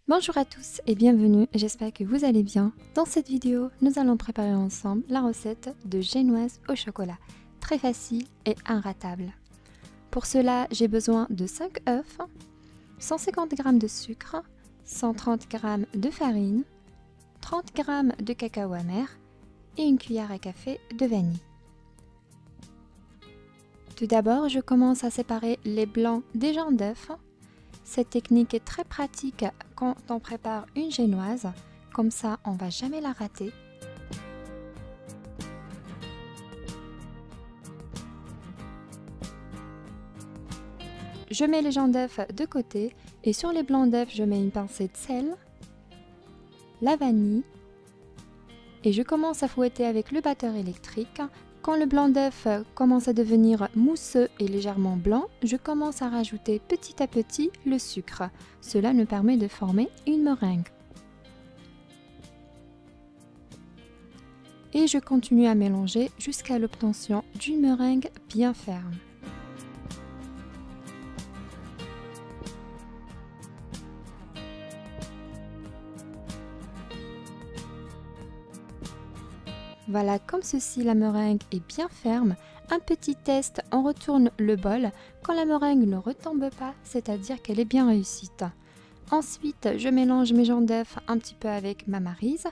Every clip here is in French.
Bonjour à tous et bienvenue, j'espère que vous allez bien. Dans cette vidéo, nous allons préparer ensemble la recette de génoise au chocolat. Très facile et inratable. Pour cela, j'ai besoin de 5 œufs, 150 g de sucre, 130 g de farine, 30 g de cacao amer et une cuillère à café de vanille. Tout d'abord, je commence à séparer les blancs des jaunes d'œufs. Cette technique est très pratique quand on prépare une génoise, comme ça on ne va jamais la rater. Je mets les jaunes d'œufs de côté et sur les blancs d'œufs je mets une pincée de sel, la vanille et je commence à fouetter avec le batteur électrique. Quand le blanc d'œuf commence à devenir mousseux et légèrement blanc, je commence à rajouter petit à petit le sucre. Cela nous permet de former une meringue. Et je continue à mélanger jusqu'à l'obtention d'une meringue bien ferme. Voilà, comme ceci, la meringue est bien ferme. Un petit test, on retourne le bol. Quand la meringue ne retombe pas, c'est-à-dire qu'elle est bien réussie. Ensuite, je mélange mes jaunes d'œufs un petit peu avec ma maryse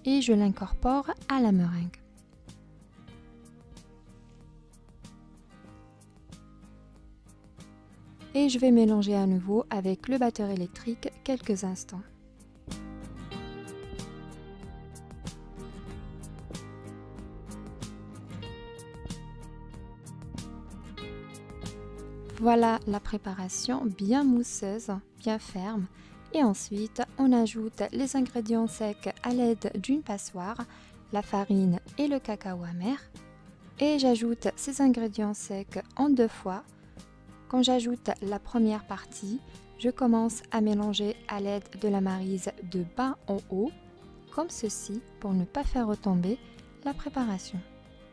et je l'incorpore à la meringue. Et je vais mélanger à nouveau avec le batteur électrique quelques instants. Voilà la préparation bien mousseuse, bien ferme. Et ensuite, on ajoute les ingrédients secs à l'aide d'une passoire, la farine et le cacao amer. Et j'ajoute ces ingrédients secs en 2 fois. Quand j'ajoute la première partie, je commence à mélanger à l'aide de la maryse de bas en haut, comme ceci, pour ne pas faire retomber la préparation.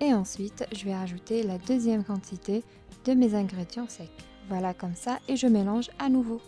Et ensuite, je vais ajouter la deuxième quantité de mes ingrédients secs. Voilà comme ça et je mélange à nouveau.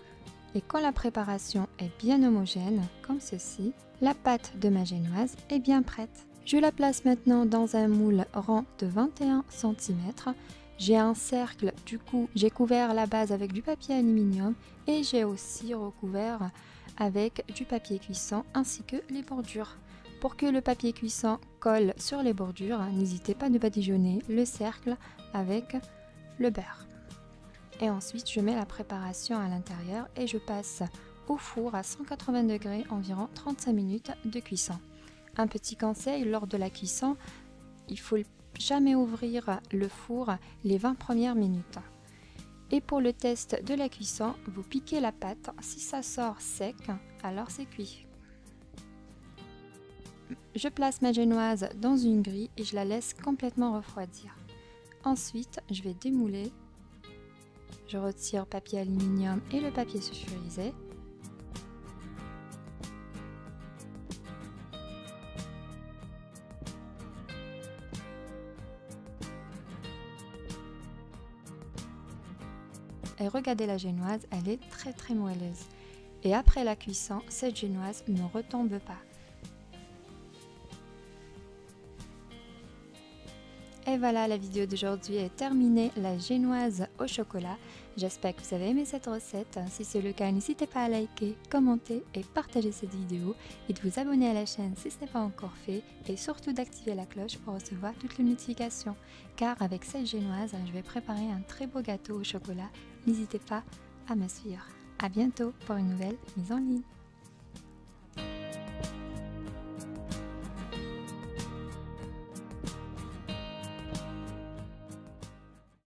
Et quand la préparation est bien homogène, comme ceci, la pâte de ma génoise est bien prête. Je la place maintenant dans un moule rond de 21 cm. J'ai un cercle, du coup j'ai couvert la base avec du papier aluminium et j'ai aussi recouvert avec du papier cuisson ainsi que les bordures. Pour que le papier cuisson colle sur les bordures, n'hésitez pas de badigeonner le cercle avec le beurre. Et ensuite, je mets la préparation à l'intérieur et je passe au four à 180 degrés environ 35 minutes de cuisson. Un petit conseil, lors de la cuisson, il faut jamais ouvrir le four les 20 premières minutes. Et pour le test de la cuisson, vous piquez la pâte. Si ça sort sec, alors c'est cuit. Je place ma génoise dans une grille et je la laisse complètement refroidir. Ensuite, je vais démouler. Je retire papier aluminium et le papier sulfurisé. Et regardez la génoise, elle est très moelleuse. Et après la cuisson, cette génoise ne retombe pas. Et voilà, la vidéo d'aujourd'hui est terminée, la génoise au chocolat. J'espère que vous avez aimé cette recette. Si c'est le cas, n'hésitez pas à liker, commenter et partager cette vidéo et de vous abonner à la chaîne si ce n'est pas encore fait et surtout d'activer la cloche pour recevoir toutes les notifications. Car avec cette génoise, je vais préparer un très beau gâteau au chocolat. N'hésitez pas à me suivre. À bientôt pour une nouvelle mise en ligne.